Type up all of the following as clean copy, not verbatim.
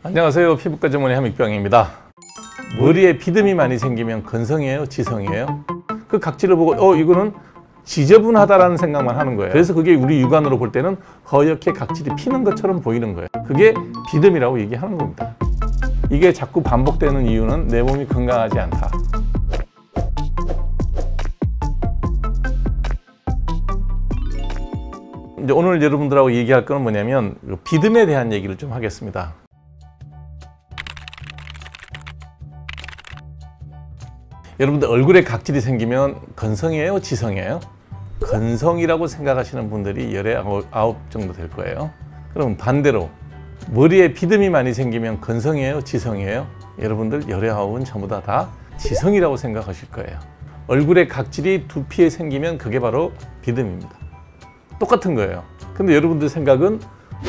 안녕하세요. 피부과 전문의 함익병입니다. 머리에 비듬이 많이 생기면 건성이에요? 지성이에요? 그 각질을 보고 이거는 지저분하다라는 생각만 하는 거예요. 그래서 그게 우리 육안으로 볼 때는 허옇게 각질이 피는 것처럼 보이는 거예요. 그게 비듬이라고 얘기하는 겁니다. 이게 자꾸 반복되는 이유는 내 몸이 건강하지 않다. 이제 오늘 여러분들하고 얘기할 건 뭐냐면 비듬에 대한 얘기를 좀 하겠습니다. 여러분들 얼굴에 각질이 생기면 건성이에요? 지성이에요? 건성이라고 생각하시는 분들이 19 정도 될 거예요. 그럼 반대로 머리에 비듬이 많이 생기면 건성이에요? 지성이에요? 여러분들 19은 전부 다 지성이라고 생각하실 거예요. 얼굴에 각질이 두피에 생기면 그게 바로 비듬입니다. 똑같은 거예요. 근데 여러분들 생각은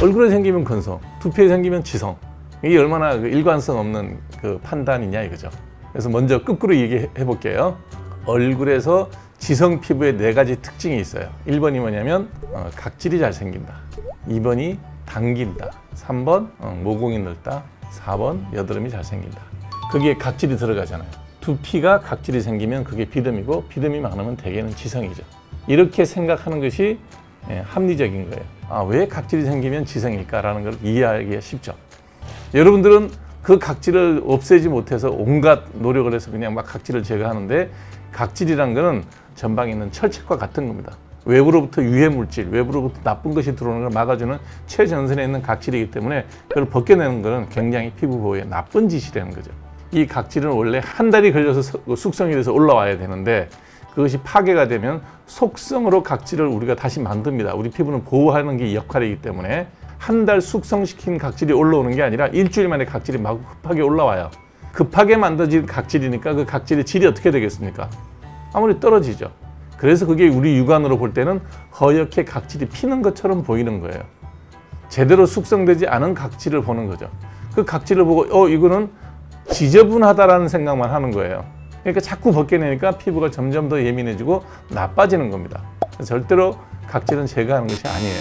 얼굴에 생기면 건성, 두피에 생기면 지성. 이게 얼마나 일관성 없는 그 판단이냐 이거죠. 그래서 먼저 거꾸로 얘기해 볼게요. 얼굴에서 지성 피부에 4가지 특징이 있어요. 1번이 뭐냐면 각질이 잘 생긴다. 2번이 당긴다. 3번 모공이 넓다. 4번 여드름이 잘 생긴다. 거기에 각질이 들어가잖아요. 두피가 각질이 생기면 그게 비듬이고 비듬이 많으면 대개는 지성이죠. 이렇게 생각하는 것이 합리적인 거예요. 왜 각질이 생기면 지성일까라는 걸 이해하기가 쉽죠. 여러분들은 그 각질을 없애지 못해서 온갖 노력을 해서 그냥 막 각질을 제거하는데, 각질이란 거는 전방에 있는 철책과 같은 겁니다. 외부로부터 유해 물질, 외부로부터 나쁜 것이 들어오는 걸 막아주는 최전선에 있는 각질이기 때문에 그걸 벗겨내는 것은 굉장히 피부 보호에 나쁜 짓이라는 거죠. 이 각질은 원래 한 달이 걸려서 숙성이 돼서 올라와야 되는데, 그것이 파괴가 되면 속성으로 각질을 우리가 다시 만듭니다. 우리 피부는 보호하는 게 역할이기 때문에 한 달 숙성시킨 각질이 올라오는 게 아니라 일주일 만에 각질이 막 급하게 올라와요. 급하게 만들어진 각질이니까 그 각질의 질이 어떻게 되겠습니까? 아무리 떨어지죠. 그래서 그게 우리 육안으로 볼 때는 허옇게 각질이 피는 것처럼 보이는 거예요. 제대로 숙성되지 않은 각질을 보는 거죠. 그 각질을 보고 이거는 지저분하다라는 생각만 하는 거예요. 그러니까 자꾸 벗겨내니까 피부가 점점 더 예민해지고 나빠지는 겁니다. 절대로 각질은 제거하는 것이 아니에요.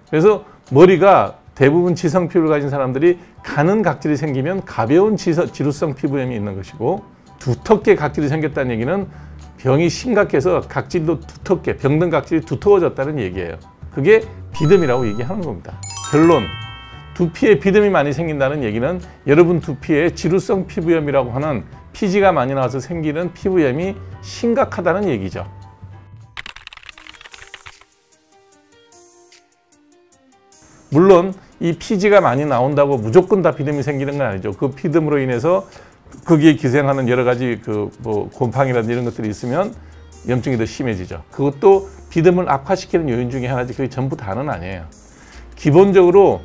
그래서 머리가 대부분 지성 피부를 가진 사람들이 가는 각질이 생기면 가벼운 지루성 피부염이 있는 것이고, 두텁게 각질이 생겼다는 얘기는 병이 심각해서 각질도 두텁게, 병든 각질이 두터워졌다는 얘기예요. 그게 비듬이라고 얘기하는 겁니다. 결론, 두피에 비듬이 많이 생긴다는 얘기는 여러분 두피에 지루성 피부염이라고 하는 피지가 많이 나와서 생기는 피부염이 심각하다는 얘기죠. 물론 이 피지가 많이 나온다고 무조건 다 비듬이 생기는 건 아니죠. 그 비듬으로 인해서 거기에 기생하는 여러 가지 곰팡이라든지 이런 것들이 있으면 염증이 더 심해지죠. 그것도 비듬을 악화시키는 요인 중에 하나지 그게 전부 다는 아니에요. 기본적으로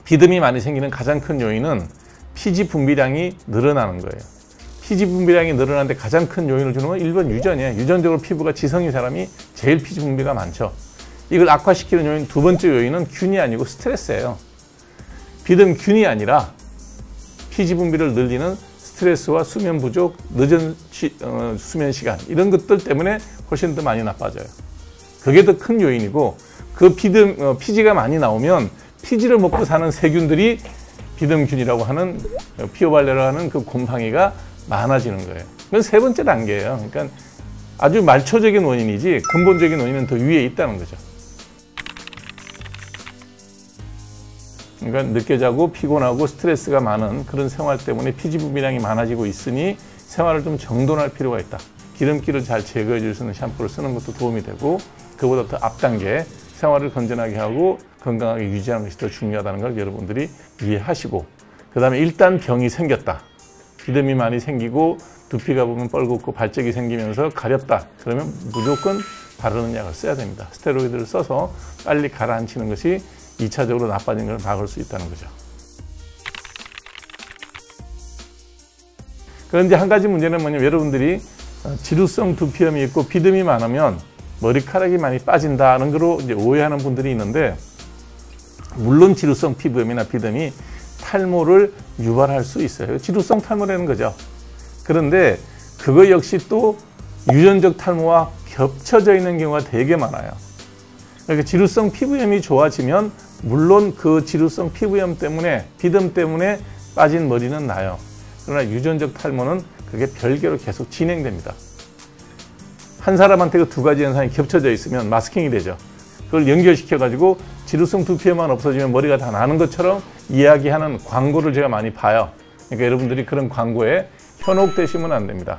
비듬이 많이 생기는 가장 큰 요인은 피지 분비량이 늘어나는 거예요. 피지 분비량이 늘어나는데 가장 큰 요인을 주는 건 1번 유전이에요. 유전적으로 피부가 지성인 사람이 제일 피지 분비가 많죠. 이걸 악화시키는 요인 두 번째 요인은 균이 아니고 스트레스예요. 비듬균이 아니라 피지 분비를 늘리는 스트레스와 수면 부족, 늦은 수면 시간 이런 것들 때문에 훨씬 더 많이 나빠져요. 그게 더 큰 요인이고, 그 피지가 많이 나오면 피지를 먹고 사는 세균들이 비듬균이라고 하는 피오발레라고 하는 그 곰팡이가 많아지는 거예요. 그건 세 번째 단계예요. 그러니까 아주 말초적인 원인이지 근본적인 원인은 더 위에 있다는 거죠. 그러니까 늦게 자고 피곤하고 스트레스가 많은 그런 생활 때문에 피지 분비량이 많아지고 있으니 생활을 좀 정돈할 필요가 있다. 기름기를 잘 제거해 줄 수 있는 샴푸를 쓰는 것도 도움이 되고, 그보다 더 앞단계 생활을 건전하게 하고 건강하게 유지하는 것이 더 중요하다는 걸 여러분들이 이해하시고, 그 다음에 일단 병이 생겼다. 비듬이 많이 생기고 두피가 보면 뻘겋고 발적이 생기면서 가렵다. 그러면 무조건 바르는 약을 써야 됩니다. 스테로이드를 써서 빨리 가라앉히는 것이 2차적으로 나빠진 걸 막을 수 있다는 거죠. 그런데 한 가지 문제는 뭐냐면, 여러분들이 지루성 두피염이 있고 비듬이 많으면 머리카락이 많이 빠진다는 거로 이제 오해하는 분들이 있는데, 물론 지루성 피부염이나 비듬이 탈모를 유발할 수 있어요. 지루성 탈모라는 거죠. 그런데 그거 역시 또 유전적 탈모와 겹쳐져 있는 경우가 되게 많아요. 그러니까 지루성 피부염이 좋아지면 물론 그 지루성 피부염 때문에 비듬 때문에 빠진 머리는 나요. 그러나 유전적 탈모는 그게 별개로 계속 진행됩니다. 한 사람한테 그 두 가지 현상이 겹쳐져 있으면 마스킹이 되죠. 그걸 연결시켜가지고 지루성 두피염만 없어지면 머리가 다 나는 것처럼 이야기하는 광고를 제가 많이 봐요. 그러니까 여러분들이 그런 광고에 현혹되시면 안 됩니다.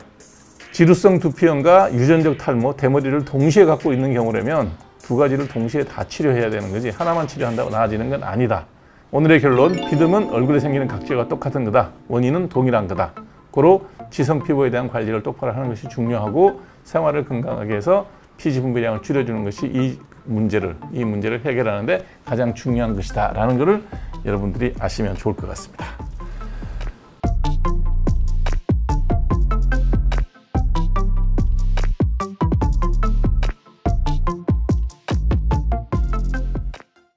지루성 두피염과 유전적 탈모, 대머리를 동시에 갖고 있는 경우라면 두 가지를 동시에 다 치료해야 되는 거지 하나만 치료한다고 나아지는 건 아니다. 오늘의 결론, 비듬은 얼굴에 생기는 각질과 똑같은 거다. 원인은 동일한 거다. 고로 지성 피부에 대한 관리를 똑바로 하는 것이 중요하고 생활을 건강하게 해서 피지 분비량을 줄여주는 것이 이 문제를 해결하는 데 가장 중요한 것이다 라는 것을 여러분들이 아시면 좋을 것 같습니다.